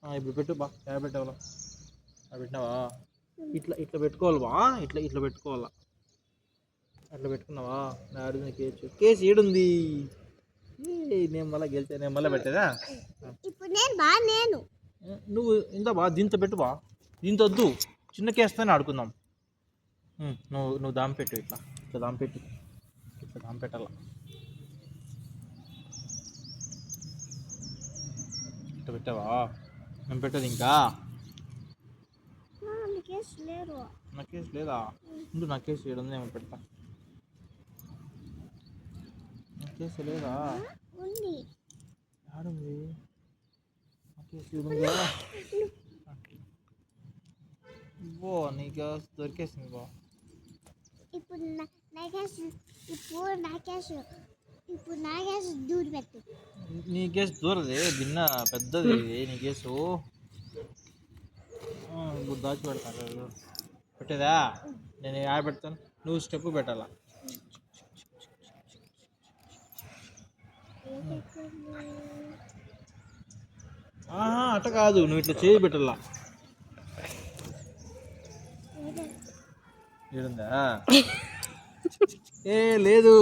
ఇప్పుడు పెట్టు బా యాడ పెట్టావు పెట్టినావా ఇట్లా ఇట్లా పెట్టుకోవాలి బా ఇట్లా ఇట్లా పెట్టుకోవాలా అట్లా పెట్టుకున్నావా నాడు కేసు ఏడుంది నేను మళ్ళీ గెలిచా నేను మళ్ళీ పెట్టేదా ఇప్పుడు నేను నువ్వు ఇంత బా దీంతో పెట్టు బా దీంతో వద్దు చిన్న కేసుతోనే ఆడుకుందాం నువ్వు దాం పెట్టు ఇట్లా ఇట్లా దాం పెట్టు ఇట్లా దాం పెట్టాలా ఇట్లా పెట్టావా నేను పెట్టదు ఇంకా నా కేసు లేదా ముందు నా కేసు ఏడుంది ఏమో పెడతా నా కేసు లేదా ఆడుంది నా కేసు ఏడుందా బో నీ కేసు దొరికేసింది బా ఇప్పుడు నా కేసు దూరం పెట్టు నీ కేసు దూరదే భిన్న పెద్దది నీ కేసు ఇప్పుడు దాచి పెడతాను పెట్టేదా నేను యాడ్ పెడతాను నువ్వు స్టెప్ పెట్టాలా అట్ట కాదు నువ్వు ఇట్లా చేయి పెట్టాలా ఏడుందా ఏ లేదు